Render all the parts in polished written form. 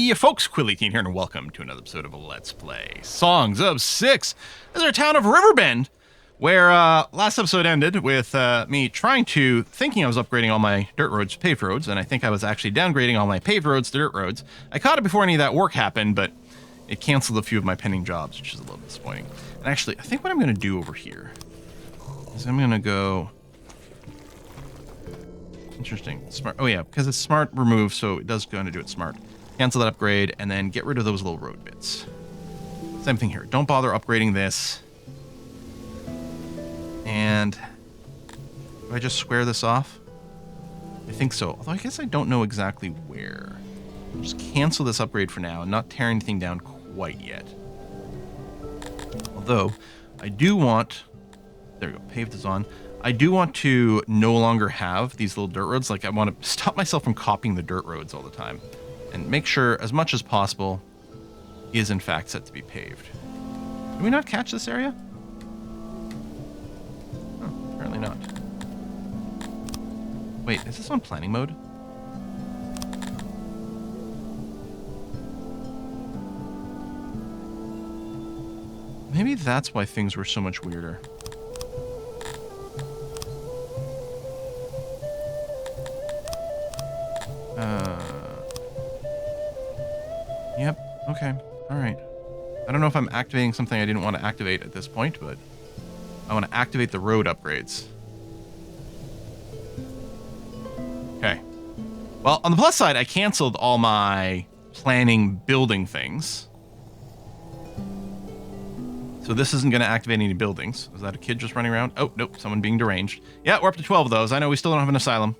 Hey folks, Quilly18 here, and welcome to another episode of Let's Play Songs of Six. This is our town of Riverbend, where last episode ended with me thinking I was upgrading all my dirt roads to paved roads, and I think I was actually downgrading all my paved roads to dirt roads. I caught it before any of that work happened, but it canceled a few of my pending jobs, which is a little disappointing. And actually, I think what I'm going to do over here is I'm going to go... Interesting. Smart. Oh yeah, because it's smart remove, so it does go to do it smart. Cancel that upgrade, and then get rid of those little road bits. Same thing here. Don't bother upgrading this. And do I just square this off? I think so. Although I guess I don't know exactly where. I'll just cancel this upgrade for now and not tear anything down quite yet. Although, I do want... There we go. Paved is on. I do want to no longer have these little dirt roads. Like, I want to stop myself from copying the dirt roads all the time. And make sure, as much as possible, is in fact set to be paved. Did we not catch this area? Oh, apparently not. Wait, is this on planning mode? Maybe that's why things were so much weirder. Yep. Okay. All right. I don't know if I'm activating something I didn't want to activate at this point, but I want to activate the road upgrades. Okay. Well, on the plus side, I canceled all my planning building things. So this isn't going to activate any buildings. Is that a kid just running around? Oh, nope. Someone being deranged. Yeah, we're up to 12 of those. I know we still don't have an asylum.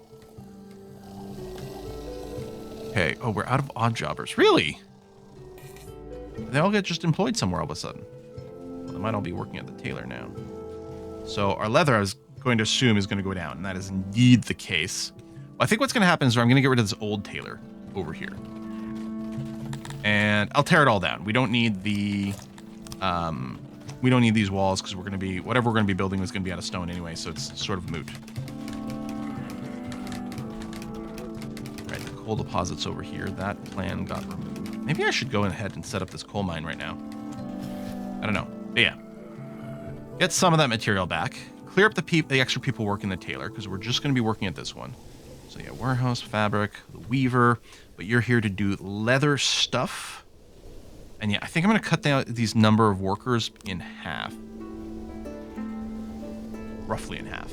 Okay. Oh, we're out of odd jobbers. Really? They all get just employed somewhere all of a sudden. Well, they might all be working at the tailor now. So our leather, I was going to assume, is going to go down, and that is indeed the case. Well, I think what's going to happen is I'm going to get rid of this old tailor over here. And I'll tear it all down. We don't need the... we don't need these walls because we're going to be... Whatever we're going to be building is going to be out of stone anyway, so it's sort of moot. Right, the coal deposit's over here. That plan got removed. Maybe I should go ahead and set up this coal mine right now. I don't know. But yeah. Get some of that material back. Clear up the extra people working the tailor, because we're just going to be working at this one. So yeah, warehouse, fabric, the weaver. But you're here to do leather stuff. And yeah, I think I'm going to cut down these number of workers in half. Roughly in half.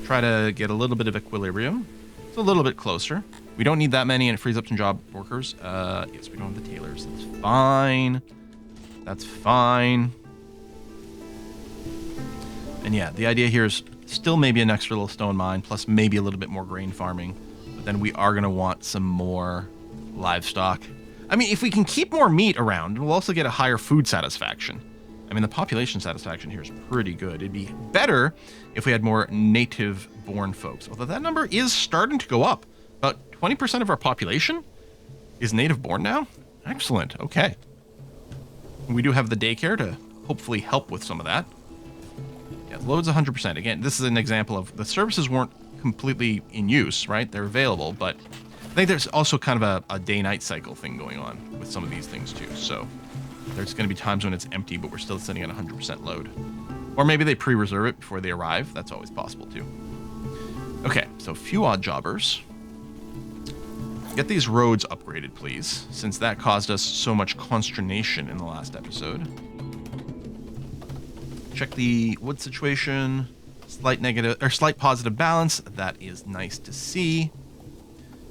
Try to get a little bit of equilibrium. It's a little bit closer. We don't need that many, and it frees up some job workers. Yes, we don't have the tailors. That's fine. That's fine. And yeah, the idea here is still maybe an extra little stone mine, plus maybe a little bit more grain farming. But then we are going to want some more livestock. I mean, if we can keep more meat around, we'll also get a higher food satisfaction. I mean, the population satisfaction here is pretty good. It'd be better if we had more native-born folks. Although that number is starting to go up. About 20% of our population is native-born now? Excellent. Okay. We do have the daycare to hopefully help with some of that. Yeah, load's 100%. Again, this is an example of the services weren't completely in use, right? They're available, but I think there's also kind of a day-night cycle thing going on with some of these things too. So there's going to be times when it's empty, but we're still sitting at 100% load. Or maybe they pre-reserve it before they arrive. That's always possible too. Okay, so a few odd jobbers. Get these roads upgraded, please, since that caused us so much consternation in the last episode. Check the wood situation. Slight negative or slight positive balance. That is nice to see.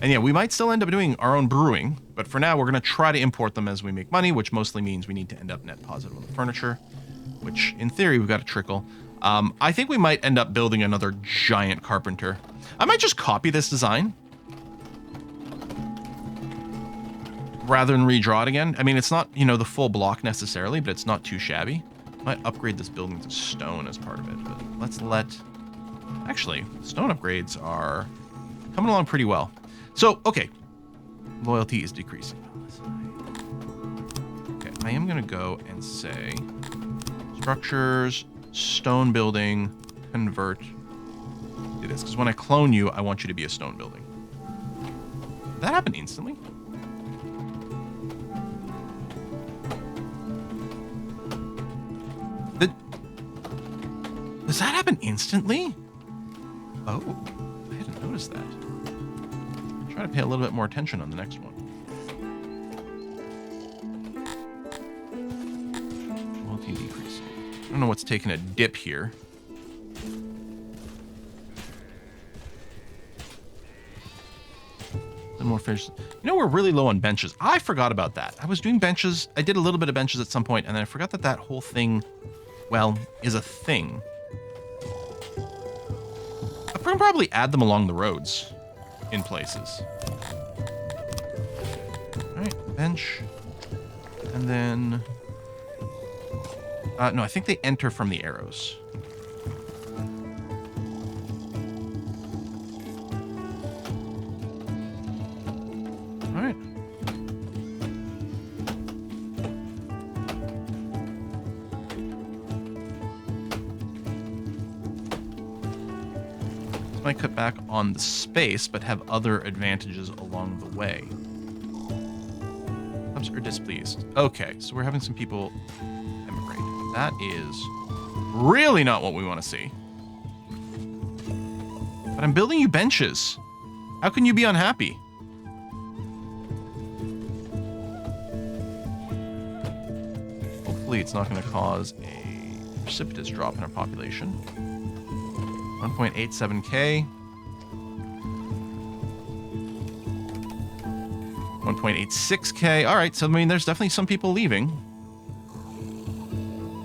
And yeah, we might still end up doing our own brewing, but for now we're going to try to import them as we make money, which mostly means we need to end up net positive on the furniture, which in theory we've got a trickle. I think we might end up building another giant carpenter. I might just copy this design rather than redraw it again. I mean, it's not, you know, the full block necessarily, but it's not too shabby. Might upgrade this building to stone as part of it, but let's let... Actually, stone upgrades are coming along pretty well. So, okay. Loyalty is decreasing. Okay, I am going to go and say structures, stone building, convert. Do this, because when I clone you, I want you to be a stone building. Did that happen instantly? Does that happen instantly? Oh, I hadn't noticed that. Try to pay a little bit more attention on the next one. Multi-decrease. I don't know what's taking a dip here. More fish. You know, we're really low on benches. I forgot about that. I was doing benches. I did a little bit of benches at some point, and then I forgot that that whole thing, well, is a thing. I can probably add them along the roads in places. All right, bench. And then... no, I think they enter from the arrows. All right. This might cut back on the space, but have other advantages along the way. Clubs are displeased. Okay, so we're having some people emigrate. That is really not what we want to see. But I'm building you benches. How can you be unhappy? Hopefully it's not going to cause a precipitous drop in our population. 1.87k. 1.86k. All right, so I mean, there's definitely some people leaving.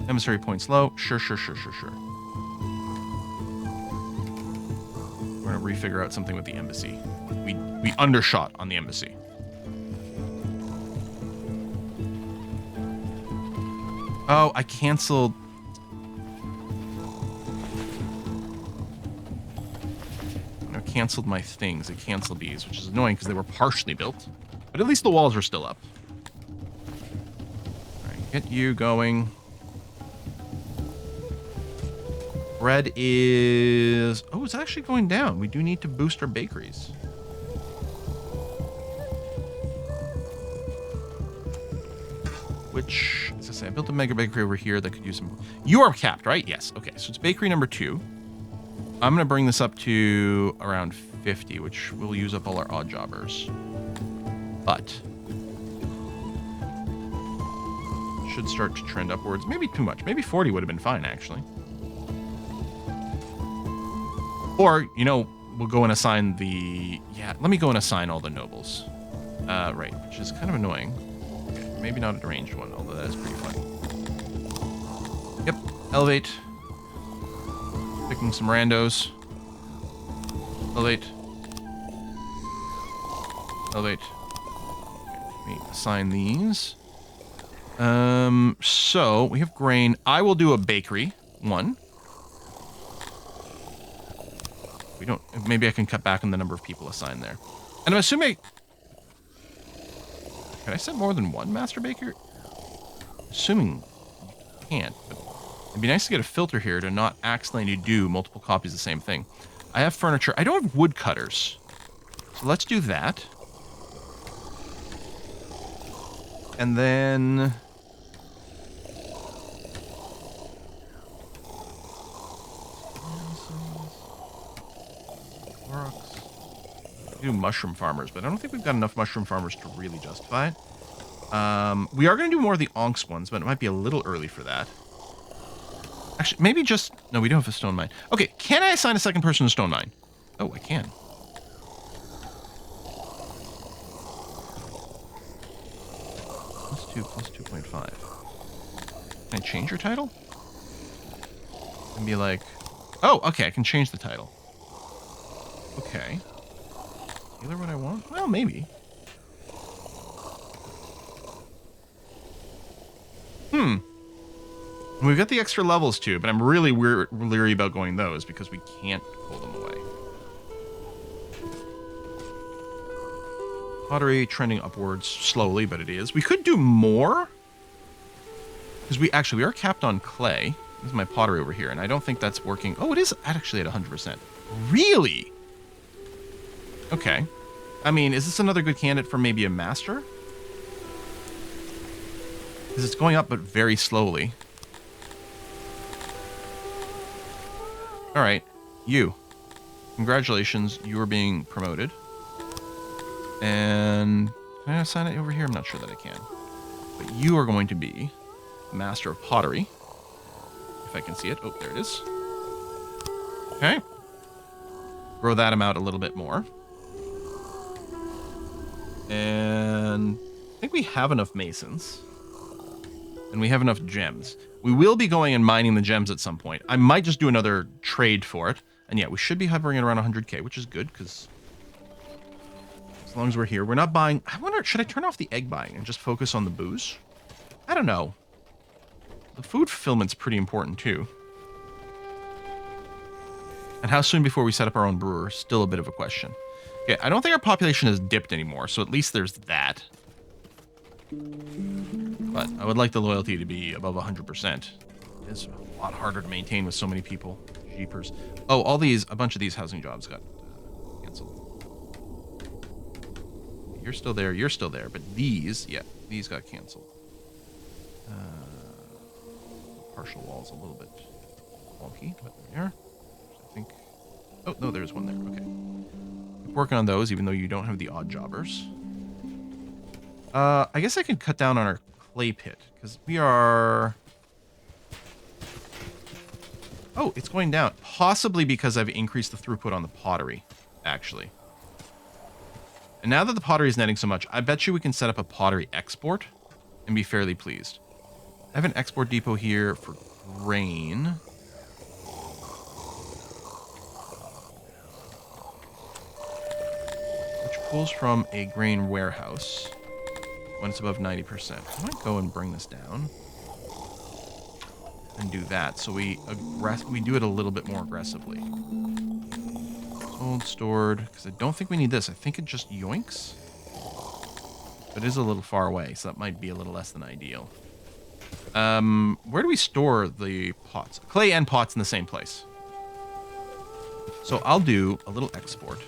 Emissary points low. Sure. We're going to refigure out something with the embassy. We undershot on the embassy. Oh, I canceled. I canceled my things. I canceled these, which is annoying because they were partially built. But at least the walls are still up. All right, get you going. Bread is... Oh, it's actually going down. We do need to boost our bakeries. Which, as I say, I built a mega bakery over here that could use some... You are capped, right? Yes. Okay, so it's bakery number 2. I'm going to bring this up to around 50, which will use up all our odd jobbers. But... should start to trend upwards. Maybe too much. Maybe 40 would have been fine, actually. Or, you know, we'll go and assign the... Yeah, let me go and assign all the nobles. Right, which is kind of annoying. Maybe not a ranged one, although that is pretty funny. Yep, elevate. Picking some randos. Elevate. Elevate. Okay, let me assign these. So, we have grain. I will do a bakery. 1. We don't... Maybe I can cut back on the number of people assigned there. And I'm assuming... Can I set more than 1 master baker? Assuming you can't, but it'd be nice to get a filter here to not accidentally do multiple copies of the same thing. I have furniture. I don't have wood cutters. So let's do that. And then... do mushroom farmers, but I don't think we've got enough mushroom farmers to really justify it. We are going to do more of the onks ones, but it might be a little early for that. Actually, maybe just... No, we don't have a stone mine. Okay, can I assign a second person to stone mine? Oh, I can. +2, +2.5. Can I change your title? And be like... Oh, okay, I can change the title. Okay. Either what I want? Well, maybe. We've got the extra levels too, but I'm really leery about going those because we can't pull them away. Pottery trending upwards slowly, but it is. We could do more. Because we are capped on clay. This is my pottery over here, and I don't think that's working. Oh, it is actually at 100%. Really? Okay. I mean, is this another good candidate for maybe a master? Because it's going up, but very slowly. All right, you. Congratulations, you are being promoted. And can I assign it over here? I'm not sure that I can. But you are going to be Master of Pottery. If I can see it. Oh, there it is. Okay. Grow that amount a little bit more. And I think we have enough masons. And we have enough gems. We will be going and mining the gems at some point. I might just do another trade for it. And yeah, we should be hovering at around 100k, which is good because as long as we're here, we're not buying. I wonder, should I turn off the egg buying and just focus on the booze? I don't know. The food fulfillment's pretty important too. And how soon before we set up our own brewer? Still a bit of a question. Okay, I don't think our population has dipped anymore, so at least there's that. But I would like the loyalty to be above 100%. It's a lot harder to maintain with so many people. Jeepers. Oh, a bunch of these housing jobs got canceled. You're still there, but these got canceled. Partial wall's a little bit wonky, but there. I think. Oh no, there's one there. Okay. Keep working on those, even though you don't have the odd jobbers. I guess I can cut down on our clay pit because we are. Oh, it's going down. Possibly because I've increased the throughput on the pottery, actually. And now that the pottery is netting so much, I bet you we can set up a pottery export and be fairly pleased. I have an export depot here for grain. Which pulls from a grain warehouse when it's above 90%. I might go and bring this down. And do that, so we do it a little bit more aggressively. Sold, stored, because I don't think we need this. I think it just yoinks. But it is a little far away, so that might be a little less than ideal. Where do we store the pots? Clay and pots in the same place. So I'll do a little export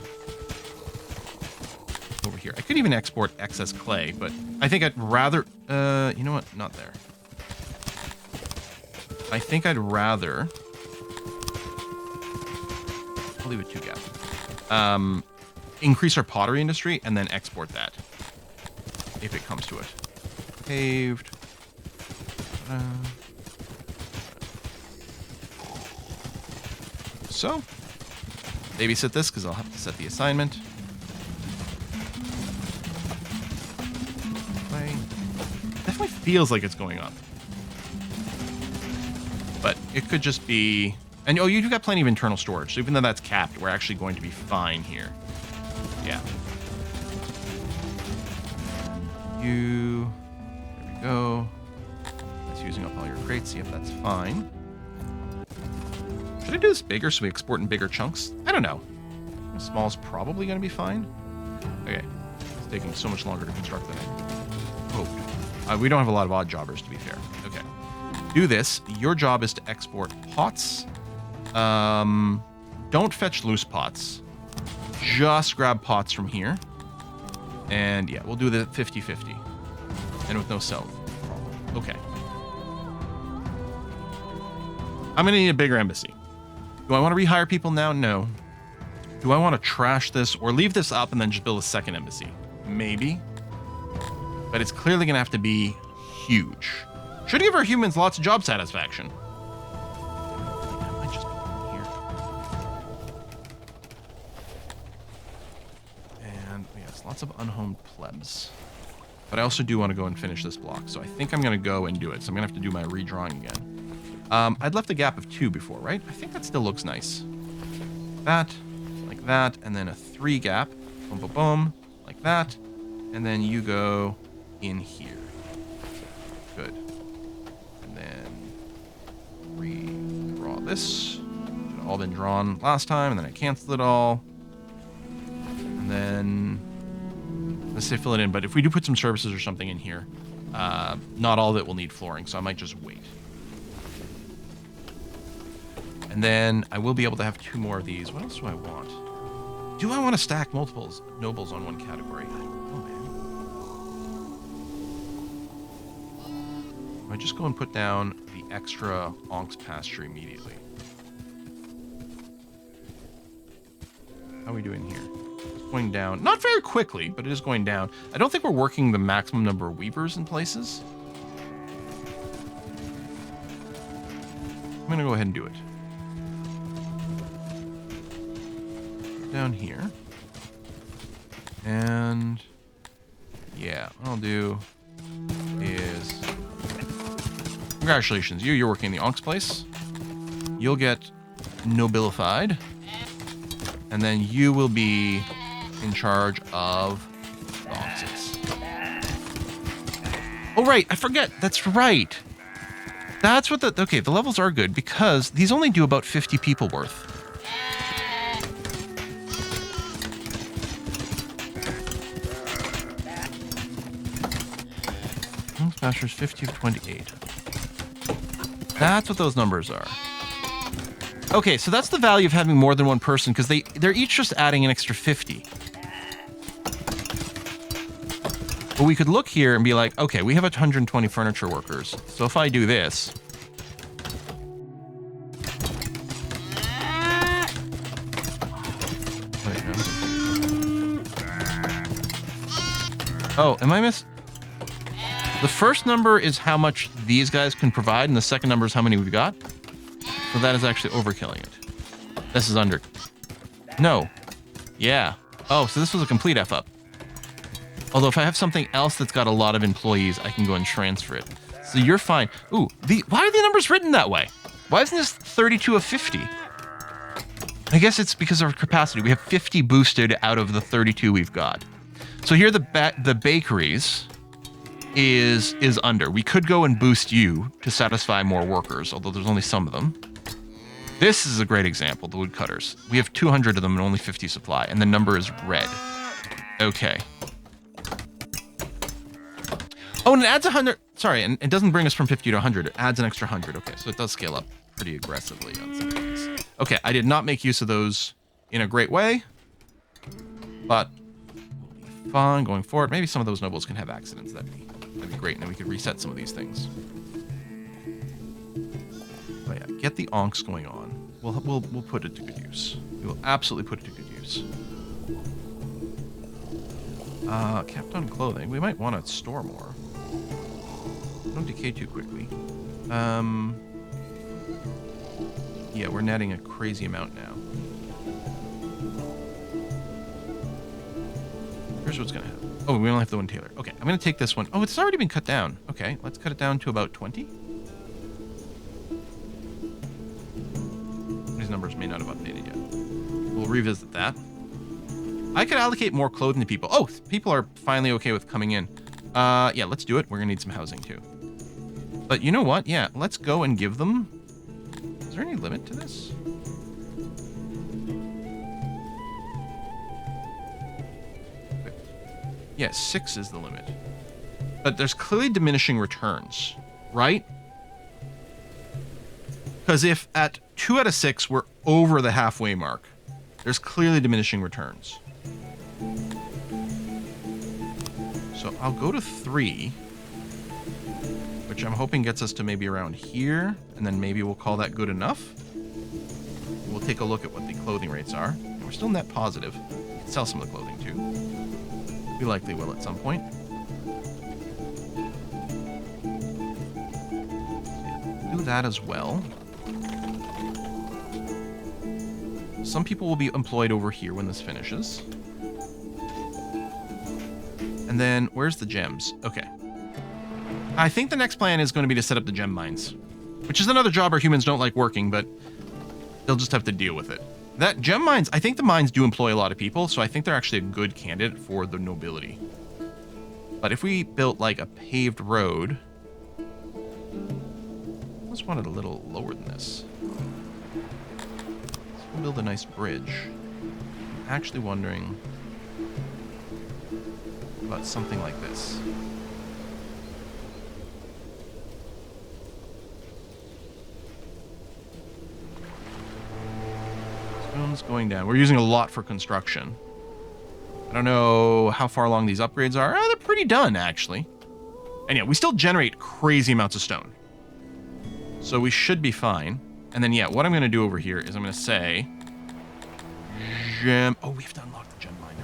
over here. I could even export excess clay, but I think I'd rather, you know what? Not there. I think I'd rather. I'll leave it 2 gap. Increase our pottery industry and then export that. If it comes to it. Paved. So, babysit this because I'll have to set the assignment. Definitely feels like it's going up. But it could just be... And oh, you've got plenty of internal storage. So even though that's capped, we're actually going to be fine here. Yeah. You... There we go. That's using up all your crates. Yep, that's fine. Should I do this bigger so we export in bigger chunks? I don't know. Small is probably going to be fine. Okay. It's taking so much longer to construct than I hoped. We don't have a lot of odd jobbers, to be fair. Okay. Do this. Your job is to export pots. Don't fetch loose pots. Just grab pots from here. And yeah, we'll do the 50-50. And with no sell. Okay. I'm going to need a bigger embassy. Do I want to rehire people now? No. Do I want to trash this or leave this up and then just build a second embassy? Maybe. But it's clearly going to have to be huge. Should give our humans lots of job satisfaction. I might just put them here. And yes, lots of unhomed plebs. But I also do want to go and finish this block. So I think I'm going to go and do it. So I'm going to have to do my redrawing again. I'd left a gap of 2 before, right? I think that still looks nice. That, like that, and then a 3 gap. Boom, boom, boom, like that. And then you go in here. Good. And then redraw this. Should have all been drawn last time, and then I canceled it all. And then let's say fill it in. But if we do put some services or something in here, not all of it will need flooring, so I might just wait. And then I will be able to have 2 more of these. What else do I want? Do I want to stack multiples nobles on one category? I don't know, man. I just go and put down the extra Onk's pasture immediately. we doing here? It's going down. Not very quickly, but it is going down. I don't think we're working the maximum number of weavers in places. I'm going to go ahead and do it. Down here. And yeah, what I'll do is... Congratulations, you're working the Onk's place. You'll get nobilified. And then you will be in charge of the Onks. Oh, right, I forget. That's right. That's what the... Okay, the levels are good because these only do about 50 people worth. Masters 50 to 28. That's what those numbers are. Okay, so that's the value of having more than one person because they're each just adding an extra 50. But we could look here and be like, okay, we have 120 furniture workers. So if I do this. Wait, no. Oh, am I The first number is how much these guys can provide, and the second number is how many we've got. So that is actually overkilling it. This is under. No. Yeah. Oh, so this was a complete F up. Although if I have something else that's got a lot of employees, I can go and transfer it. So you're fine. Ooh, why are the numbers written that way? Why isn't this 32 of 50? I guess it's because of our capacity. We have 50 boosted out of the 32 we've got. So here the bakeries... is under. We could go and boost you to satisfy more workers, although there's only some of them. This is a great example, the woodcutters. We have 200 of them and only 50 supply, and the number is red. Okay. Oh, and it adds 100. Sorry, and it doesn't bring us from 50 to 100. It adds an extra 100. Okay, so it does scale up pretty aggressively on some of these. Okay, I did not make use of those in a great way, but we'll be fine going forward. Maybe some of those nobles can have accidents. That'd be great, and then we could reset some of these things. Oh yeah, get the Onks going on. We'll put it to good use. We will absolutely put it to good use. Kept on clothing. We might want to store more. Don't decay too quickly. Yeah, we're netting a crazy amount now. Here's what's gonna happen. Oh, we only have the one tailor. Okay, I'm gonna take this one. Oh, it's already been cut down. Okay, let's cut it down to about 20. These numbers may not have updated yet. We'll revisit that. I could allocate more clothing to people. Oh, people are finally okay with coming in. Yeah, let's do it. We're gonna need some housing too. But you know what? Yeah, let's go and give them... Is there any limit to this? Yeah, 6 is the limit. But there's clearly diminishing returns, right? Because if at 2 out of 6 we're over the halfway mark, there's clearly diminishing returns. So I'll go to 3, which I'm hoping gets us to maybe around here, and then maybe we'll call that good enough. We'll take a look at what the clothing rates are. And we're still net positive. We can sell some of the clothing too. We likely will at some point. Do that as well. Some people will be employed over here when this finishes. And then, where's the gems? Okay. I think the next plan is going to be to set up the gem mines, which is another job our humans don't like working, but they'll just have to deal with it. That gem mines, I think the mines do employ a lot of people, so I think they're actually a good candidate for the nobility. But if we built like a paved road, I almost want it a little lower than this. Let's build a nice bridge. I'm actually wondering about something like this. Stone's going down. We're using a lot for construction. I don't know how far along these upgrades are. They're pretty done, actually. And yeah, we still generate crazy amounts of stone. So we should be fine. And then, yeah, what I'm going to do over here is I'm going to say gem. Oh, we have to unlock the gem mine.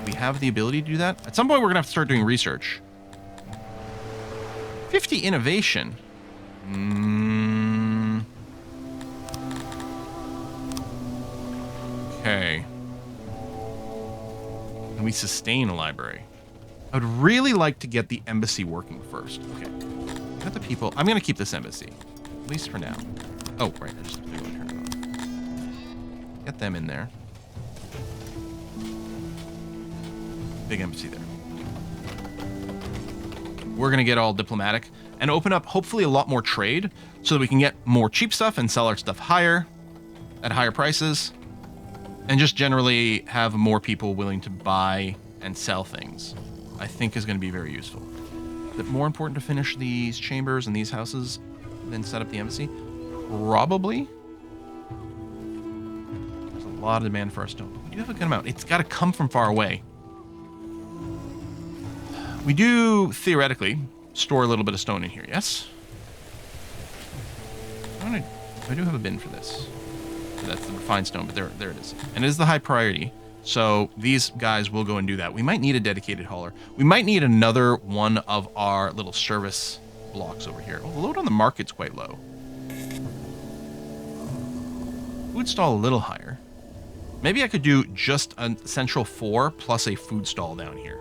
We have the ability to do that. At some point, we're going to have to start doing research. 50 innovation. Okay. Can we sustain a library? I would really like to get the embassy working first. Okay. Got the people. I'm going to keep this embassy. At least for now. Oh, right. I just have to go and turn it on. Get them in there. Big embassy there. We're going to get all diplomatic and open up hopefully a lot more trade so that we can get more cheap stuff and sell our stuff higher at higher prices and just generally have more people willing to buy and sell things. I think is going to be very useful. Is it more important to finish these chambers and these houses than set up the embassy? Probably. There's a lot of demand for our stone. We do have a good amount. It's got to come from far away. We do, theoretically, store a little bit of stone in here, yes? I do have a bin for this. That's the refined stone, but there it is. And it is the high priority, so these guys will go and do that. We might need a dedicated hauler. We might need another one of our little service blocks over here. Oh, the load on the market's quite low. Food stall a little higher. Maybe I could do just a central 4 plus a food stall down here.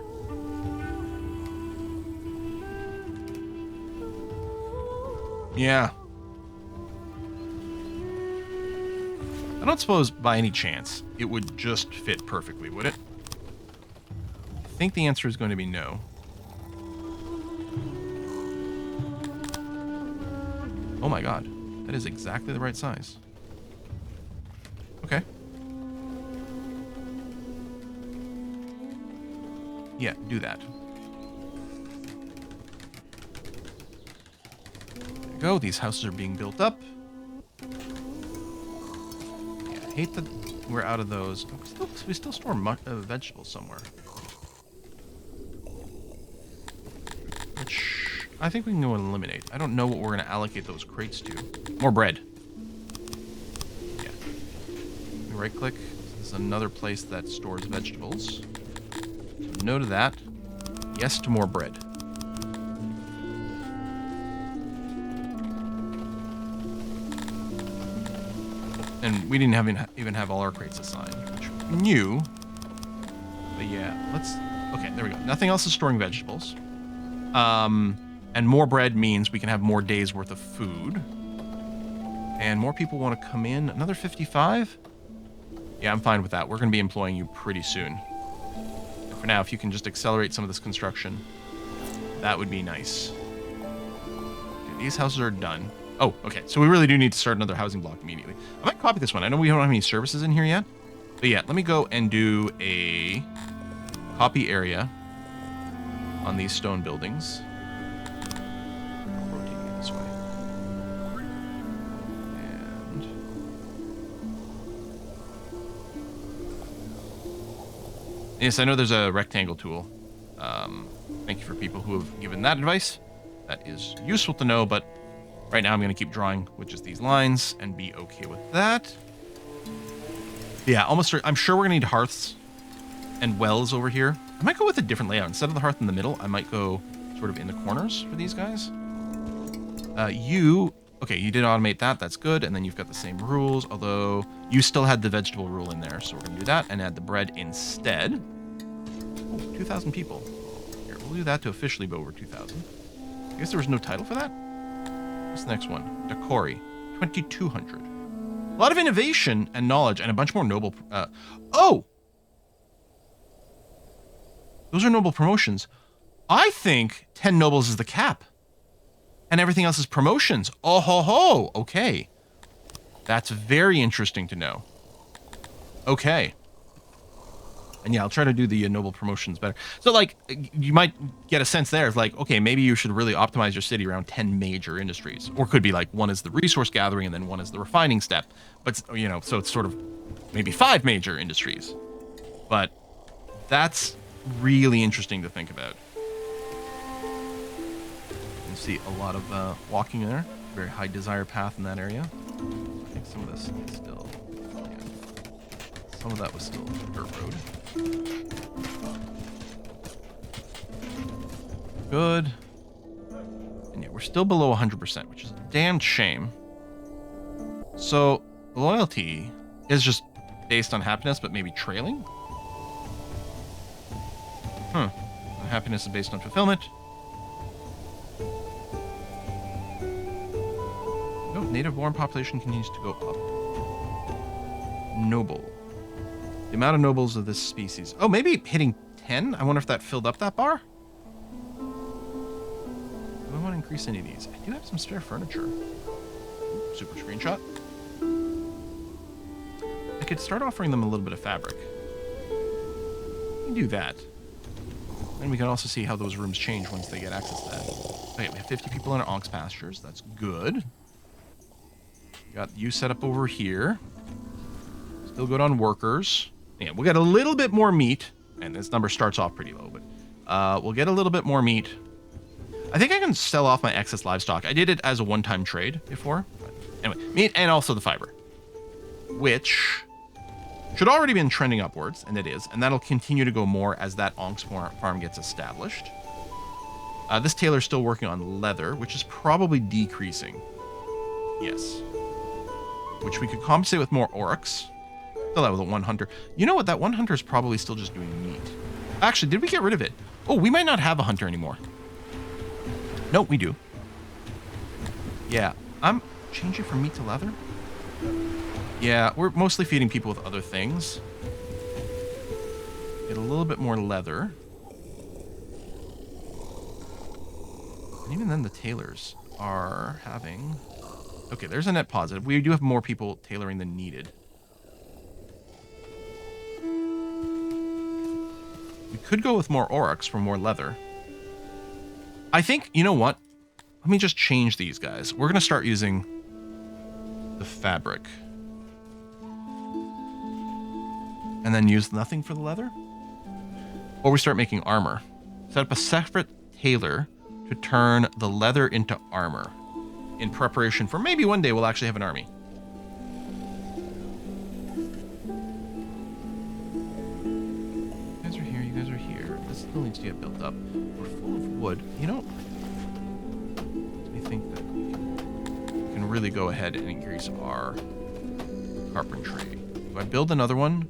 Yeah. I don't suppose by any chance it would just fit perfectly, would it? I think the answer is going to be no. Oh my god. That is exactly the right size. Okay. Yeah, do that. Go. These houses are being built up. Yeah, I hate that we're out of those. We still store vegetables somewhere. Which I think we can go and eliminate. I don't know what we're going to allocate those crates to. More bread. Yeah. Right click. This is another place that stores vegetables. So no to that. Yes to more bread. And we didn't even have all our crates assigned, which we knew. But yeah, let's... Okay, there we go. Nothing else is storing vegetables. And more bread means we can have more days worth of food. And more people want to come in. Another 55? Yeah, I'm fine with that. We're going to be employing you pretty soon. And for now, if you can just accelerate some of this construction, that would be nice. Okay, these houses are done. Oh, okay. So we really do need to start another housing block immediately. I might copy this one. I know we don't have any services in here yet. But yeah, let me go and do a copy area on these stone buildings. I'll rotate it this way. And... yes, I know there's a rectangle tool. Thank you for people who have given that advice. That is useful to know, but right now I'm going to keep drawing, which is these lines, and be okay with that. Yeah, almost. I'm sure we're going to need hearths and wells over here. I might go with a different layout. Instead of the hearth in the middle, I might go sort of in the corners for these guys. Okay, you did automate that. That's good. And then you've got the same rules, although you still had the vegetable rule in there. So we're going to do that and add the bread instead. Oh, 2,000 people. Here, we'll do that to officially be over 2,000. I guess there was no title for that? What's the next one? Decori. 2,200. A lot of innovation and knowledge and a bunch more noble... oh! Those are noble promotions. I think 10 nobles is the cap. And everything else is promotions. Oh ho ho! Okay. That's very interesting to know. Okay. And yeah, I'll try to do the noble promotions better. So, like, you might get a sense there of, like, okay, maybe you should really optimize your city around 10 major industries. Or it could be, like, one is the resource gathering and then one is the refining step. But, you know, so it's sort of maybe 5 major industries. But that's really interesting to think about. You can see a lot of walking there. Very high desire path in that area. I think some of this is still... Some of that was still dirt road. Good. And yeah, we're still below 100%, which is a damn shame. So, loyalty is just based on happiness, but maybe trailing? And happiness is based on fulfillment. No, native-born population continues to go up. Noble. The amount of nobles of this species. Oh, maybe hitting 10? I wonder if that filled up that bar? Do I want to increase any of these? I do have some spare furniture. Ooh, super screenshot. I could start offering them a little bit of fabric. We can do that. And we can also see how those rooms change once they get access to that. Okay, we have 50 people in our ox pastures. That's good. Got you set up over here. Still good on workers. Yeah, we'll get a little bit more meat. And this number starts off pretty low, but we'll get a little bit more meat. I think I can sell off my excess livestock. I did it as a one-time trade before. But anyway, meat and also the fiber. Which should already been trending upwards, and it is. And that'll continue to go more as that ox farm gets established. This tailor's still working on leather, which is probably decreasing. Yes. Which we could compensate with more oryx. Fill that with a one hunter. You know what? That one hunter is probably still just doing meat. Actually, did we get rid of it? Oh, we might not have a hunter anymore. Nope, we do. Yeah, I'm changing from meat to leather. Yeah, we're mostly feeding people with other things. Get a little bit more leather. And even then, the tailors are having... Okay, there's a net positive. We do have more people tailoring than needed. We could go with more oryx for more leather. I think, you know what? Let me just change these guys. We're going to start using the fabric. And then use nothing for the leather? Or we start making armor. Set up a separate tailor to turn the leather into armor. In preparation for maybe one day we'll actually have an army. You guys are here, you guys are here. This still needs to get built up. We're full of wood. You know, I think that we can really go ahead and increase our carpentry. Do I build another one?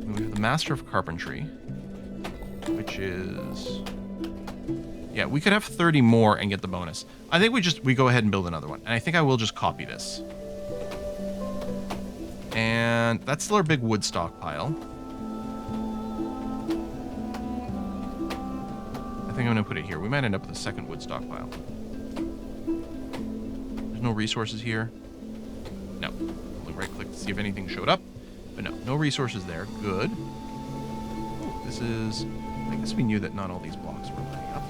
We have the Master of Carpentry, which is... Yeah, we could have 30 more and get the bonus. I think we go ahead and build another one. And I think I will just copy this. And that's still our big wood stockpile. I think I'm going to put it here. We might end up with a second wood stockpile. There's no resources here. No. I'll right click to see if anything showed up. But no, no resources there. Good. Ooh, this is... I guess we knew that not all these blocks were lining up.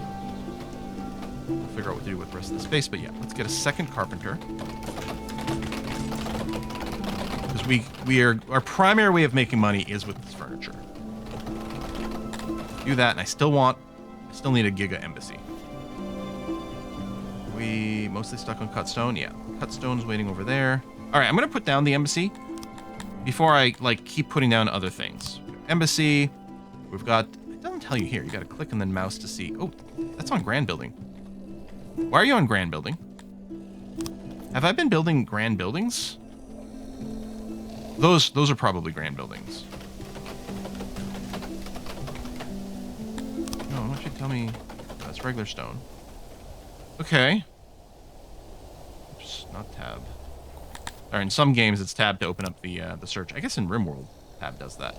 We'll figure out what to do with the rest of the space. But yeah, let's get a second carpenter. Because we are... Our primary way of making money is with this furniture. Do that, and I still need a giga embassy. We mostly stuck on cut stone? Yeah. Cut stone's waiting over there. Alright, I'm going to put down the embassy before I, keep putting down other things. Embassy. We've got... It doesn't tell you here. You got to click and then mouse to see. Oh, that's on grand building. Why are you on grand building? Have I been building grand buildings? Those are probably grand buildings. No, why don't you tell me... That's regular stone. Okay. Oops, not tab. Or in some games, it's tab to open up the search. I guess in RimWorld, tab does that.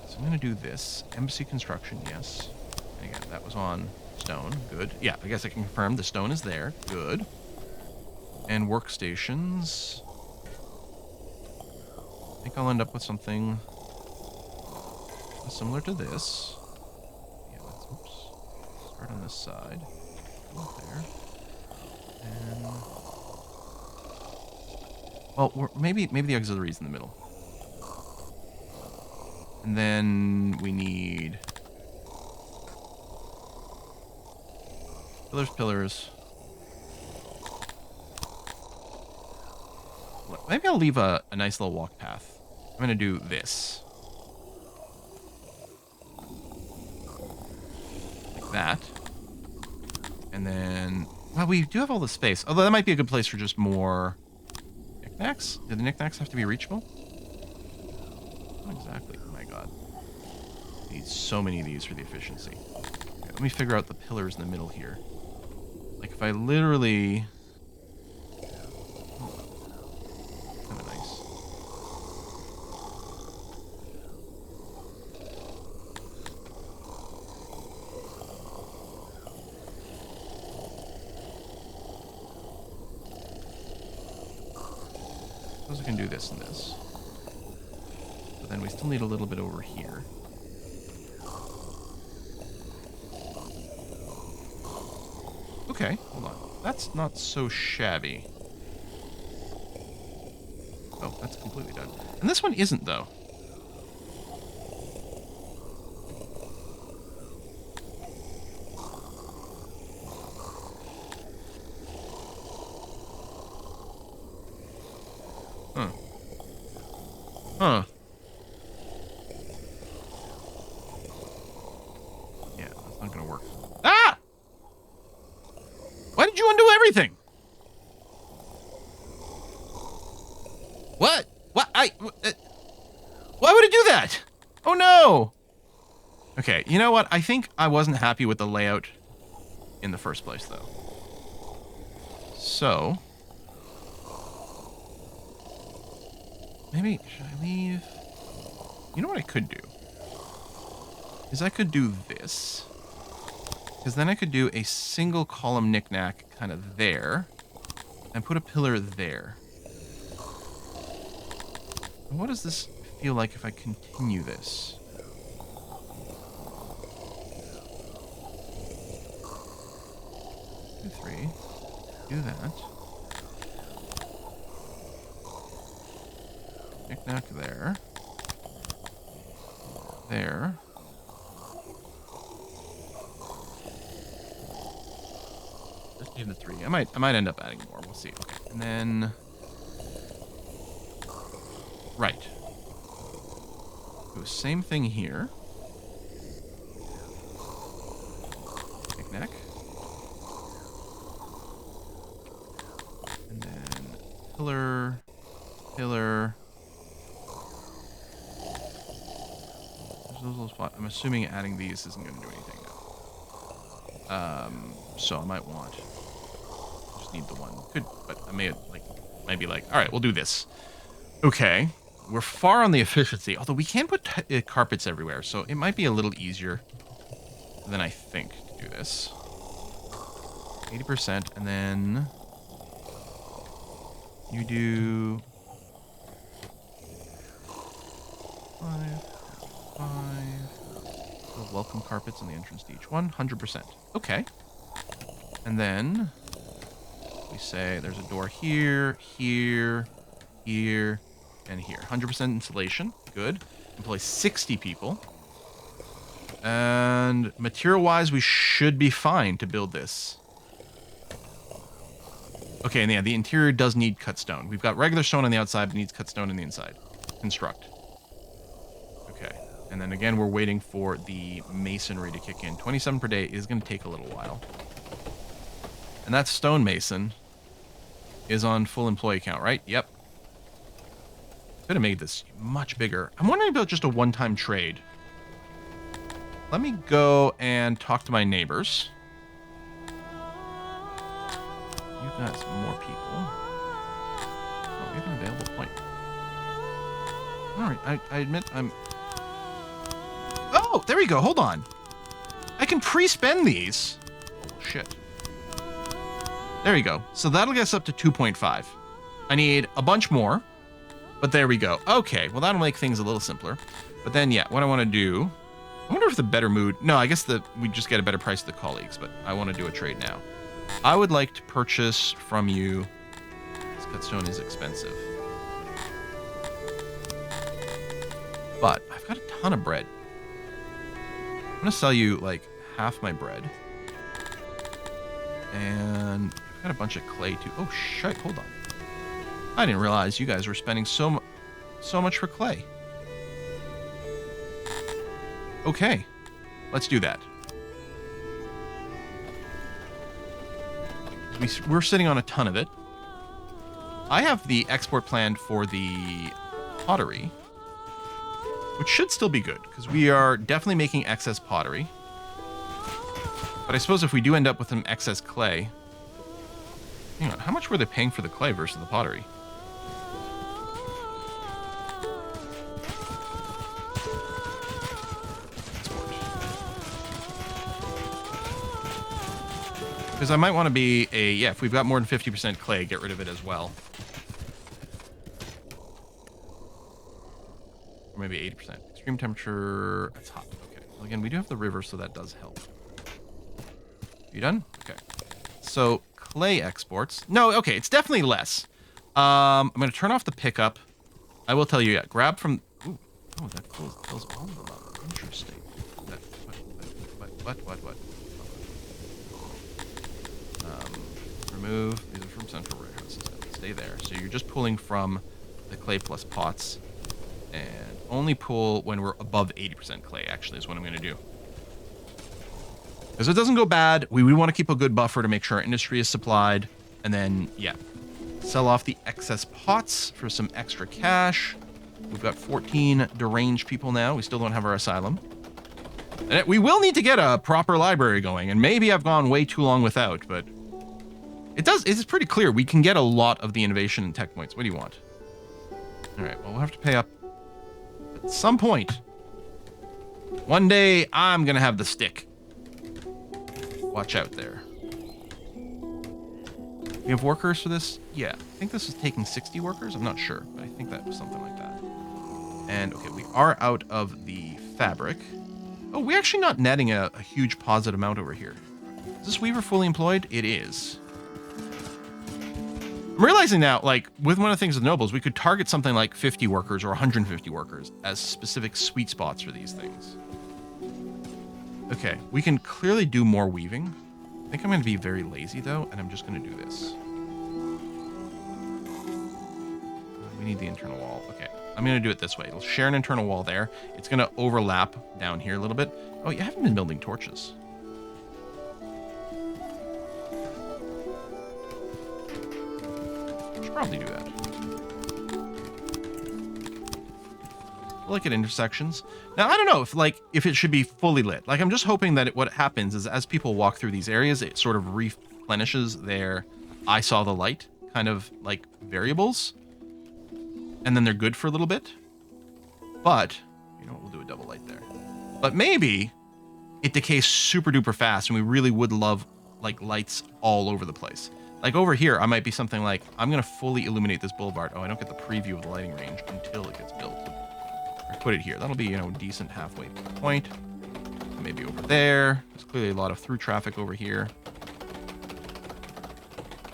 So I'm going to do this. Embassy construction, yes. And again, that was on stone. Good. Yeah, I guess I can confirm the stone is there. Good. And workstations. I think I'll end up with something similar to this. Yeah, let's, oops. Start on this side. Go there. And... Well, maybe the auxiliary is in the middle. And then we need... Pillars. Maybe I'll leave a nice little walk path. I'm going to do this. Like that. And then, well, we do have all the space. Although that might be a good place for just more knickknacks. Do the knickknacks have to be reachable? Not exactly. Oh my god. Need so many of these for the efficiency. Okay, let me figure out the pillars in the middle here. Like if I literally... Kind of nice. Suppose I can do this and this. But then we still need a little bit over here. Okay, hold on. That's not so shabby. Oh, that's completely done. And this one isn't, though. Huh. Huh. Yeah, that's not gonna work. Ah! Why did you undo everything? What? What? Why would it do that? Oh no! Okay, you know what? I think I wasn't happy with the layout in the first place, though. So... maybe, should I leave? You know what I could do? Is I could do this. Because then I could do a single column knickknack kind of there. And put a pillar there. And what does this feel like if I continue this? Do 3. Do that. Knick-knack there. There. Just need the 3. I might end up adding more. We'll see. Okay. And then... right. Do the same thing here. Knick-knack. And then pillar, pillar. There's those little spots. I'm assuming adding these isn't going to do anything now. So I might want... just need the one. Could, but I may be like, all right, we'll do this. Okay. We're far on the efficiency, although we can put carpets everywhere, so it might be a little easier than I think to do this. 80%, and then you do 5. Little welcome carpets on the entrance to each one, 100%. Okay. And then we say there's a door here, here, here, and here. 100% insulation. Good. Employ 60 people. And material-wise, we should be fine to build this. Okay, and yeah, the interior does need cut stone. We've got regular stone on the outside, but needs cut stone on the inside. Construct. Okay. And then again, we're waiting for the masonry to kick in. 27 per day is going to take a little while. And that stonemason is on full employee count, right? Yep. Could have made this much bigger. I'm wondering about just a one-time trade. Let me go and talk to my neighbors. You got some more people. Oh, we have an available point. Alright, I admit I'm... oh, there we go. Hold on. I can pre-spend these. Oh, shit. There we go. So that'll get us up to 2.5. I need a bunch more. But there we go. Okay, well that'll make things a little simpler. But then, yeah, what I want to do... I wonder if the better mood... no, I guess we just get a better price to the colleagues, but I want to do a trade now. I would like to purchase from you... this cutstone is expensive. But I've got a ton of bread. I'm going to sell you, like, half my bread. And I've got a bunch of clay, too. Oh, shit, hold on. I didn't realize you guys were spending so much for clay. Okay, let's do that. We're sitting on a ton of it. I have the export planned for the pottery, which should still be good, because we are definitely making excess pottery. But I suppose if we do end up with some excess clay... Hang on, how much were they paying for the clay versus the pottery? Because I might want to be a... Yeah, if we've got more than 50% clay, get rid of it as well. Or maybe 80%. Extreme temperature... That's hot. Okay. Well, again, we do have the river, so that does help. You done? Okay. So, clay exports. No, okay, it's definitely less. I'm going to turn off the pickup. I will tell you, yeah, grab from... Ooh, oh, that close all of them up. Interesting. What? Remove. These are from central warehouses. Stay there. So you're just pulling from the clay plus pots. And only pull when we're above 80% clay, actually, is what I'm going to do. Because it doesn't go bad. We want to keep a good buffer to make sure our industry is supplied. And then, yeah, sell off the excess pots for some extra cash. We've got 14 deranged people now. We still don't have our asylum. And we will need to get a proper library going. And maybe I've gone way too long without, but it's pretty clear. We can get a lot of the innovation and tech points. What do you want? All right, well, we'll have to pay up at some point. One day, I'm going to have the stick. Watch out there. We have workers for this? Yeah, I think this is taking 60 workers. I'm not sure, but I think that was something like that. And, okay, we are out of the fabric. Oh, we're actually not netting a huge positive amount over here. Is this weaver fully employed? It is. I'm realizing now, like, with one of the things with nobles, we could target something like 50 workers or 150 workers as specific sweet spots for these things. Okay, we can clearly do more weaving. I think I'm going to be very lazy, though, and I'm just going to do this. We need the internal wall. Okay, I'm going to do it this way. It'll share an internal wall there. It's going to overlap down here a little bit. Oh, you haven't been building torches. Should probably do that. Look at intersections. Now, I don't know if it should be fully lit. Like, I'm just hoping that what happens is as people walk through these areas, it sort of replenishes their I saw the light kind of like variables. And then they're good for a little bit. But, you know what, we'll do a double light there. But maybe it decays super duper fast and we really would love like lights all over the place. Like over here, I might be something like, I'm going to fully illuminate this boulevard. Oh, I don't get the preview of the lighting range until it gets built. Or put it here. That'll be, you know, a decent halfway point. Maybe over there. There's clearly a lot of through traffic over here.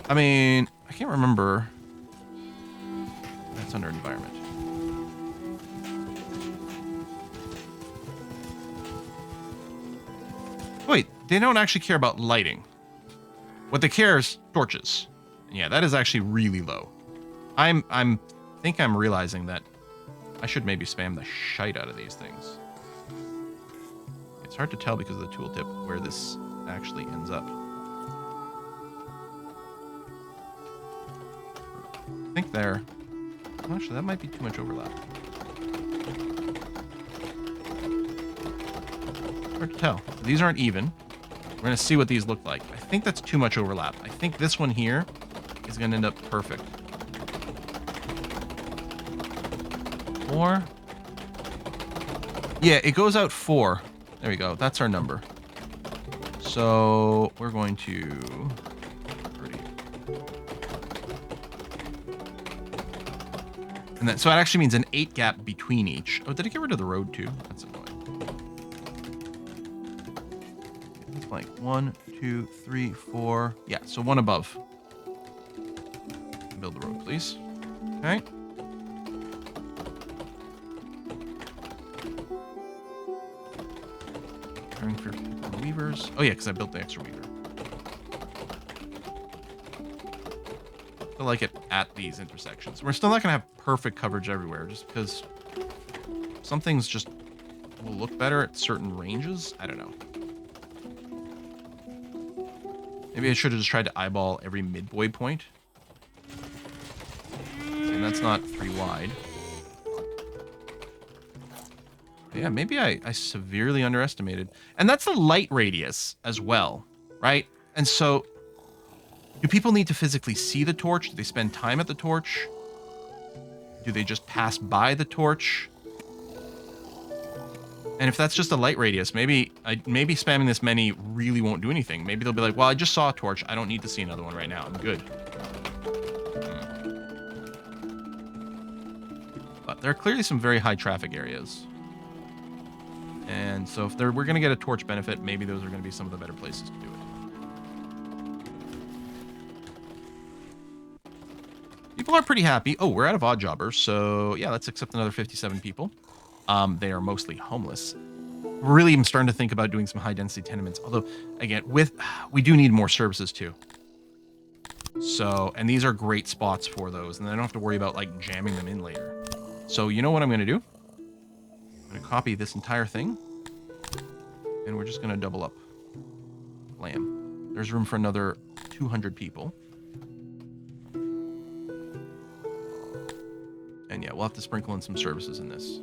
I mean, I can't remember. That's under environment. Wait, they don't actually care about lighting. What they care is torches. And yeah, that is actually really low. I think I'm realizing that I should maybe spam the shite out of these things. It's hard to tell because of the tooltip where this actually ends up. I think there. Actually, that might be too much overlap. Hard to tell. These aren't even. We're going to see what these look like. I think that's too much overlap. I think this one here is going to end up perfect. 4. Yeah, it goes out 4. There we go. That's our number. So we're going to... And then, so it actually means an 8 gap between each. Oh, did it get rid of the road too? That's annoying. It's like 1, 2, 3, 4. Yeah, so 1 above. Build the road, please. Okay. Caring for weavers. Oh yeah, because I built the extra weaver. to like it at these intersections. We're still not going to have perfect coverage everywhere just because some things just will look better at certain ranges. I don't know. Maybe I should have just tried to eyeball every midway point. And that's not 3 wide. Yeah, maybe I severely underestimated. And that's the light radius as well, right? And so, do people need to physically see the torch? Do they spend time at the torch? Do they just pass by the torch? And if that's just a light radius, maybe spamming this many really won't do anything. Maybe they'll be like, well, I just saw a torch. I don't need to see another one right now. I'm good. But there are clearly some very high traffic areas. And so if we're going to get a torch benefit, maybe those are going to be some of the better places to do it. People are pretty happy. Oh, we're out of odd jobbers. So yeah, let's accept another 57 people. They are mostly homeless. Really, I'm starting to think about doing some high density tenements. Although, again, we do need more services too. So, and these are great spots for those. And I don't have to worry about like jamming them in later. So you know what I'm going to do? I'm going to copy this entire thing. And we're just going to double up. Blam. There's room for another 200 people. And yeah, we'll have to sprinkle in some services in this.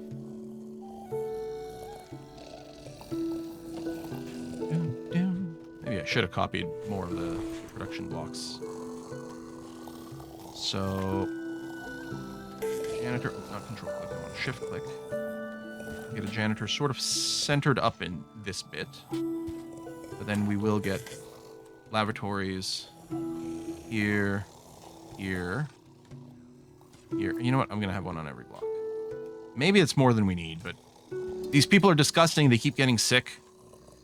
Maybe I should have copied more of the production blocks. So, janitor, not control click, I want shift click. Get a janitor sort of centered up in this bit. But then we will get lavatories here, here, here. You know what? I'm going to have one on every block. Maybe it's more than we need, but these people are disgusting. They keep getting sick.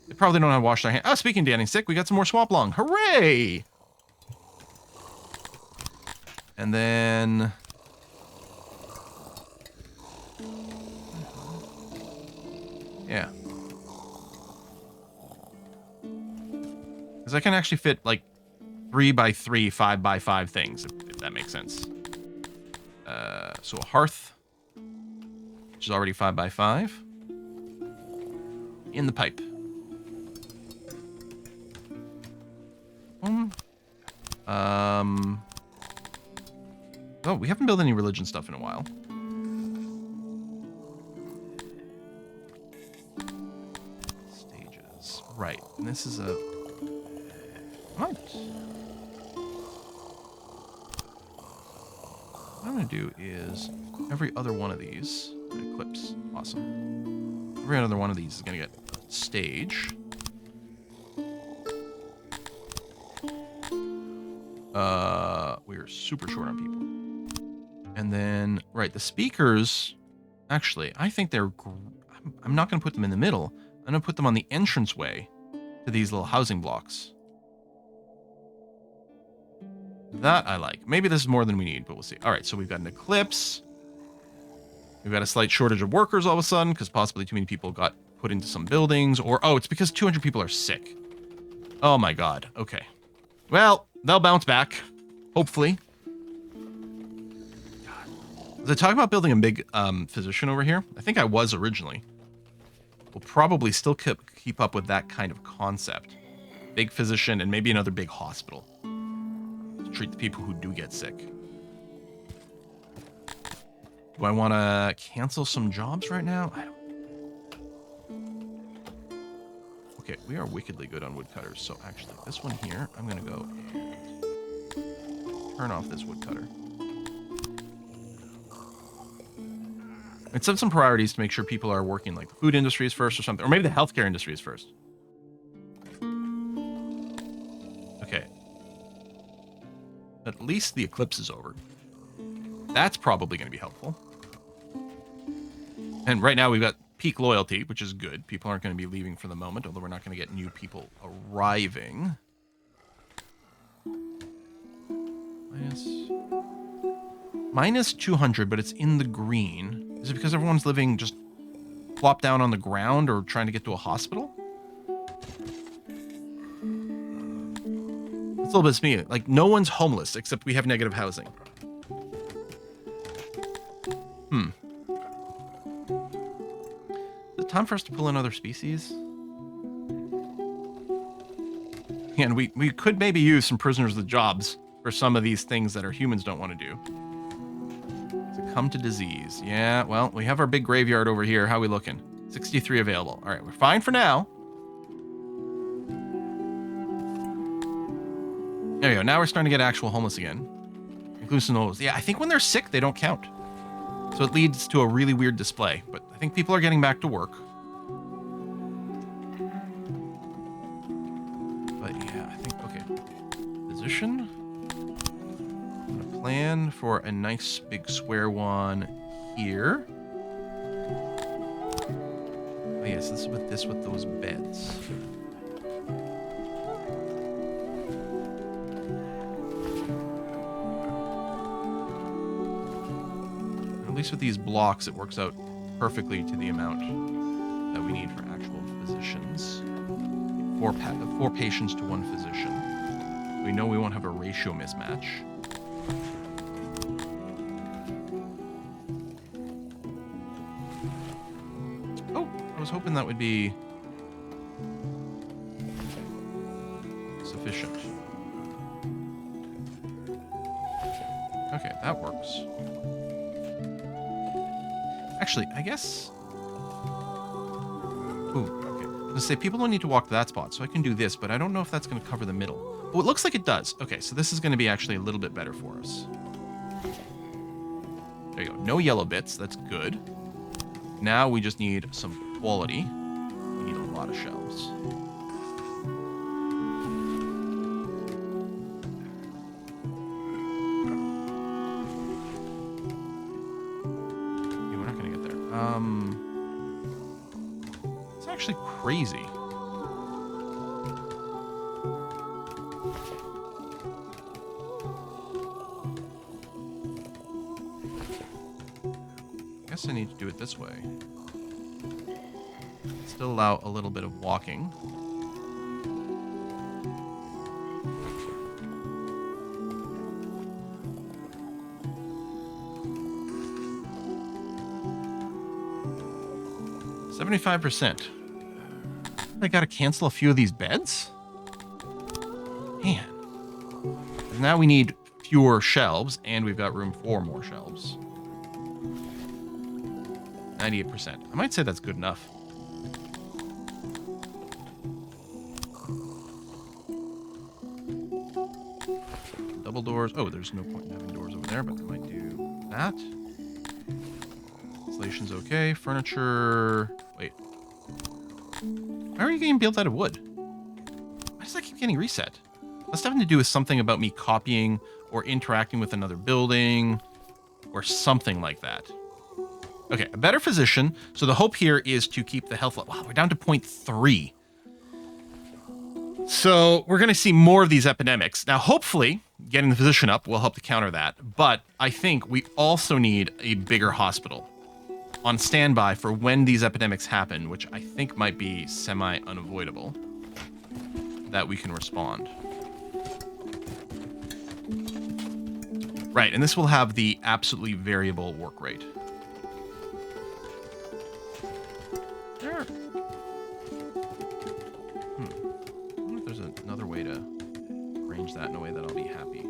They probably don't know how to wash their hands. Oh, speaking of getting sick, we got some more swamp lung. Hooray! And then... yeah. Because I can actually fit, like, 3x3, 5x5 things, if that makes sense. So a hearth, which is already 5x5. In the pipe. Oh, we haven't built any religion stuff in a while. Stages. Right. And this is a... what? What I'm going to do is every other one of these... eclipse. Awesome. Every other one of these is going to get a stage. We're super short on people. And then, right, the speakers, actually, I think they're, I'm not going to put them in the middle. I'm going to put them on the entranceway to these little housing blocks. That I like. Maybe this is more than we need, but we'll see. All right, so we've got an eclipse. We've got a slight shortage of workers all of a sudden because possibly too many people got put into some buildings. Or, oh, it's because 200 people are sick. Oh, my God. Okay. Well, they'll bounce back. Hopefully. God. Was I talking about building a big physician over here? I think I was originally. We'll probably still keep up with that kind of concept. Big physician and maybe another big hospital. To treat the people who do get sick. Do I want to cancel some jobs right now? I don't. Okay, we are wickedly good on woodcutters. So actually, this one here, I'm going to go and turn off this woodcutter. And set some priorities to make sure people are working like the food industry is first or something. Or maybe the healthcare industry is first. Okay. At least the eclipse is over. That's probably going to be helpful. And right now we've got peak loyalty, which is good. People aren't going to be leaving for the moment, although we're not going to get new people arriving. Minus 200, but it's in the green. Is it because everyone's living just flop down on the ground or trying to get to a hospital? Let's a little bit smeary. Like, no one's homeless except we have negative housing. Is it time for us to pull in other species? And we could maybe use some prisoners with jobs for some of these things that our humans don't want to do. Succumb to disease. Yeah, well, we have our big graveyard over here. How are we looking? 63 available. All right, we're fine for now. There you go. Now we're starting to get actual homeless again. Inclusive. Yeah, I think when they're sick, they don't count. So it leads to a really weird display. But I think people are getting back to work. But yeah, I think, okay. Position. I'm going to plan for a nice big square one here. Oh yes, this is with those beds. At least with these blocks, it works out perfectly to the amount that we need for actual physicians. Four patients to one physician. We know we won't have a ratio mismatch. Oh, I was hoping that would be sufficient. Okay, that works. Actually, I guess... Ooh, okay. I was gonna say, people don't need to walk to that spot, so I can do this, but I don't know if that's going to cover the middle. Oh, it looks like it does. Okay, so this is going to be actually a little bit better for us. There you go. No yellow bits. That's good. Now we just need some quality. We need a lot of shelves. It's actually crazy. I guess I need to do it this way. Still allow a little bit of walking. $75%. I gotta cancel a few of these beds? Man. Now we need fewer shelves, and we've got room for more shelves. 98%. I might say that's good enough. Double doors. Oh, there's no point in having doors over there, but I might do that. Installation's okay. Furniture. Wait. Why are you getting built out of wood? Why does that keep getting reset? That's having to do with something about me copying or interacting with another building or something like that. Okay, a better physician. So the hope here is to keep the health level. Wow, we're down to 0.3. So we're going to see more of these epidemics. Now, hopefully, getting the physician up will help to counter that. But I think we also need a bigger hospital on standby for when these epidemics happen, which I think might be semi-unavoidable, that we can respond. Right, and this will have the absolutely variable work rate. There. I wonder if there's another way to arrange that in a way that I'll be happy.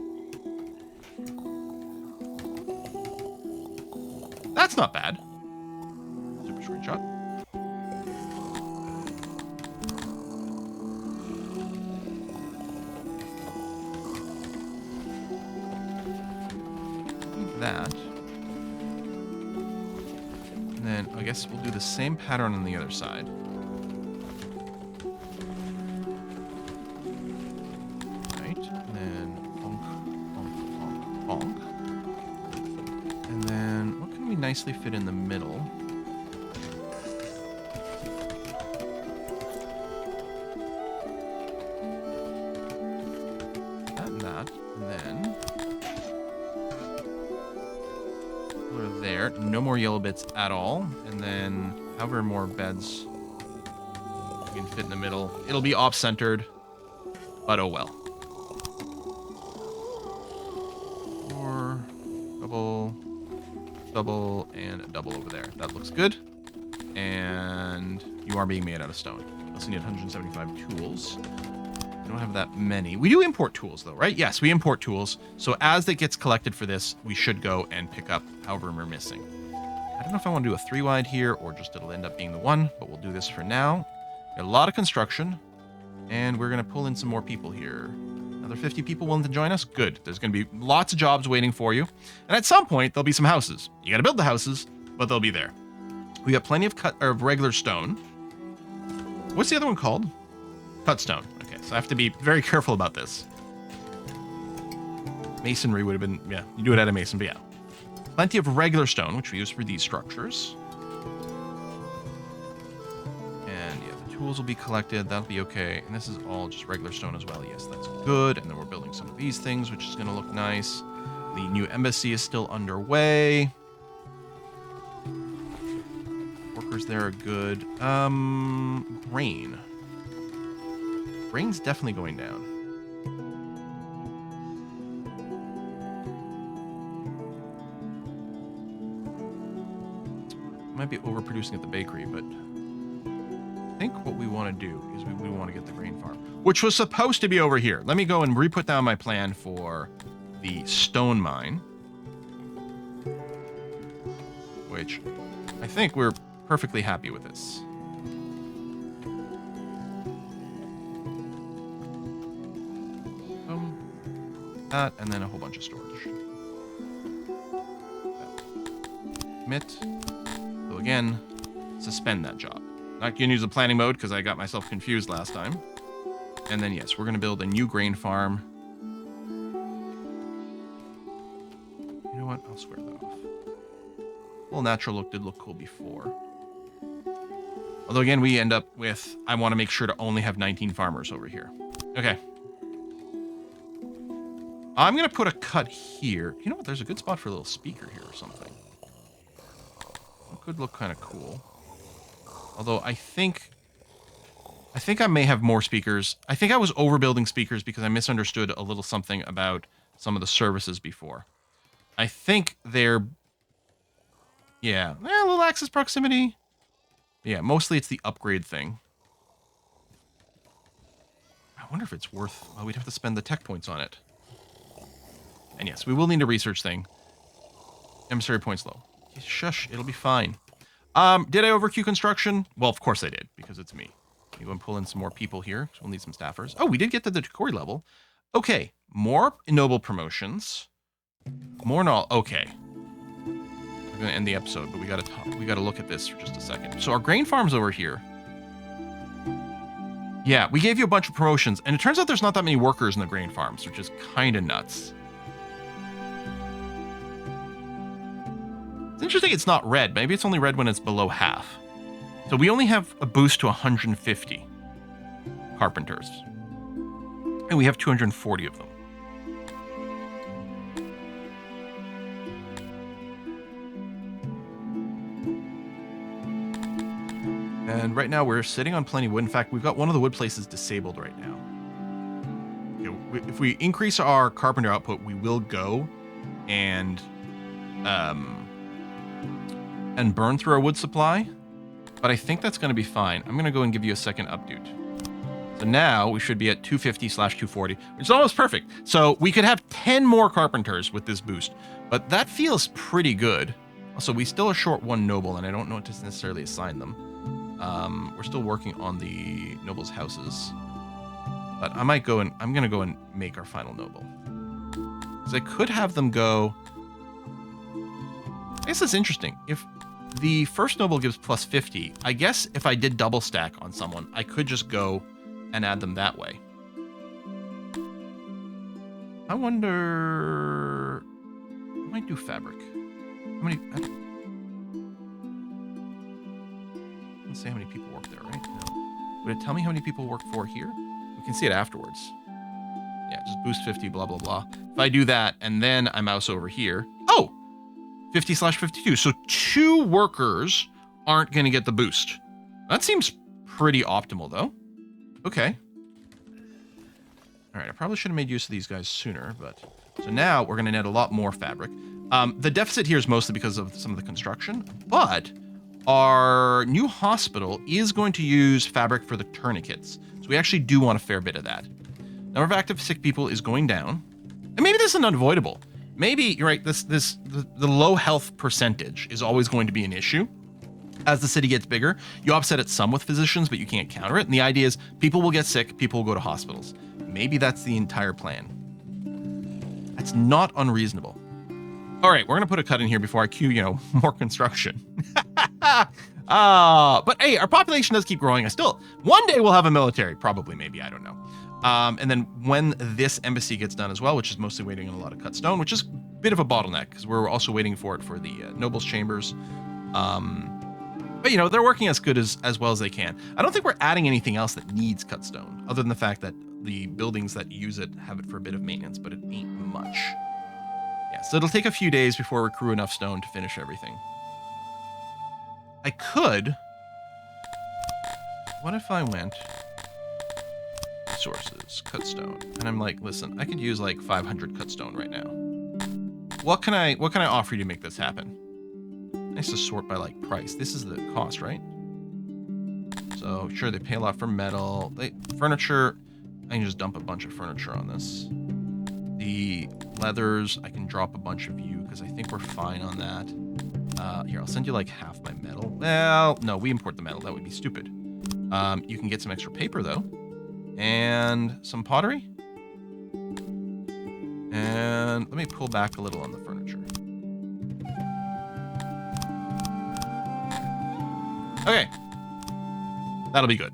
That's not bad. Super screenshot. That. And then I guess we'll do the same pattern on the other side. Right, and then bonk, bonk, bonk, bonk. And then what can we nicely fit in the middle? That and that, and then there. No more yellow bits at all. And then however more beds we can fit in the middle. It'll be off-centered, but oh well. double, double, and a double over there. That looks good. And you are being made out of stone. Also need 175 tools. I don't have that many. We do import tools though, right? Yes, we import tools. So as it gets collected for this, we should go and pick up however we're missing. I don't know if I want to do a 3-wide here or just it'll end up being the 1, but we'll do this for now. Got a lot of construction, and we're going to pull in some more people here. Another 50 people willing to join us? Good. There's going to be lots of jobs waiting for you. And at some point, there'll be some houses. You got to build the houses, but they'll be there. We got plenty of regular stone. What's the other one called? Cut stone. Okay, so I have to be very careful about this. Masonry would have been, yeah, you do it out of mason, but yeah. Plenty of regular stone, which we use for these structures. And yeah, the tools will be collected. That'll be okay. And this is all just regular stone as well. Yes, that's good. And then we're building some of these things, which is going to look nice. The new embassy is still underway. Workers there are good. Grain. Grain's definitely going down. Might be overproducing at the bakery, but I think what we want to do is we want to get the grain farm, which was supposed to be over here. Let me go and re-put down my plan for the stone mine, which I think we're perfectly happy with this. That, and then a whole bunch of storage. Commit. So again, suspend that job. Not going to use the planning mode because I got myself confused last time. And then yes, we're going to build a new grain farm. You know what? I'll square that off. Well, natural look did look cool before. Although again, we end up with, I want to make sure to only have 19 farmers over here. Okay. I'm going to put a cut here. You know what? There's a good spot for a little speaker here or something. It could look kind of cool. Although I think I may have more speakers. I think I was overbuilding speakers because I misunderstood a little something about some of the services before. I think they're... Yeah, a little access proximity. Yeah, mostly it's the upgrade thing. I wonder if it's worth... Well, we'd have to spend the tech points on it. And yes, we will need a research thing. Emissary points low. Shush, it'll be fine. Did I overqueue construction? Well, of course I did, because it's me. Let me go and pull in some more people here. So we'll need some staffers. Oh, we did get to the Decory level. Okay, more noble promotions. More okay. We're gonna end the episode, but we gotta look at this for just a second. So our grain farm's over here. Yeah, we gave you a bunch of promotions, and it turns out there's not that many workers in the grain farms, which is kind of nuts. It's interesting it's not red. Maybe it's only red when it's below half. So we only have a boost to 150 carpenters. And we have 240 of them. And right now we're sitting on plenty of wood. In fact, we've got one of the wood places disabled right now. Okay, if we increase our carpenter output, we will go and burn through our wood supply, but I think that's going to be fine. I'm going to go and give you a second update. So now we should be at 250/240, which is almost perfect. So we could have 10 more carpenters with this boost, but that feels pretty good. Also, we still are short one noble, and I don't know what to necessarily assign them. We're still working on the nobles' houses, but I'm going to go and make our final noble. Because I could have them go... I guess that's interesting. If the first noble gives plus 50, I guess if I did double stack on someone, I could just go and add them that way. I wonder... I might do fabric. How many... Let's see how many people work there, right? No. Would it tell me how many people work for here? We can see it afterwards. Yeah, just boost 50, blah, blah, blah. If I do that, and then I mouse over here... Oh! 50/52. So 2 workers aren't going to get the boost. That seems pretty optimal, though. Okay. All right, I probably should have made use of these guys sooner, but... So now we're going to net a lot more fabric. The deficit here is mostly because of some of the construction, but our new hospital is going to use fabric for the tourniquets. So we actually do want a fair bit of that. Number of active sick people is going down. And maybe this is unavoidable. Maybe, you're right, the low health percentage is always going to be an issue. As the city gets bigger, you offset it some with physicians, but you can't counter it. And the idea is people will get sick, people will go to hospitals. Maybe that's the entire plan. That's not unreasonable. All right, we're going to put a cut in here before I cue, more construction. But hey, our population does keep growing. One day we'll have a military, probably, maybe, I don't know. And then when this embassy gets done as well, which is mostly waiting on a lot of cut stone, which is a bit of a bottleneck because we're also waiting for it for the nobles chambers. But they're working as good as well as they can. I don't think we're adding anything else that needs cut stone, other than the fact that the buildings that use it have it for a bit of maintenance, but it ain't much. Yeah, so it'll take a few days before we accrue enough stone to finish everything. I could. What if I went resources, cut stone, and I'm like, listen, I could use like 500 cut stone right now. What can I offer you to make this happen? Nice to sort by like price. This is the cost, right? So sure, they pay a lot for metal. Furniture, I can just dump a bunch of furniture on this. The leathers, I can drop a bunch of you because I think we're fine on that. Here, I'll send you like half my metal. Well, no, we import the metal. That would be stupid. You can get some extra paper though, and some pottery. And let me pull back a little on the furniture. Okay, that'll be good.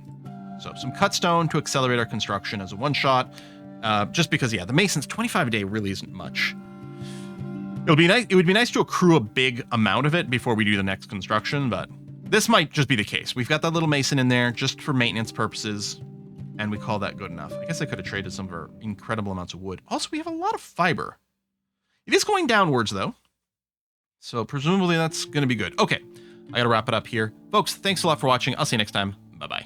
So some cut stone to accelerate our construction as a one shot, just because, yeah, the masons 25 a day really isn't much. It would be nice to accrue a big amount of it before we do the next construction, but this might just be the case. We've got that little mason in there just for maintenance purposes, and we call that good enough. I guess I could have traded some of our incredible amounts of wood. Also, we have a lot of fiber. It is going downwards though, so presumably that's going to be good. Okay. I got to wrap it up here. Folks, thanks a lot for watching. I'll see you next time. Bye-bye.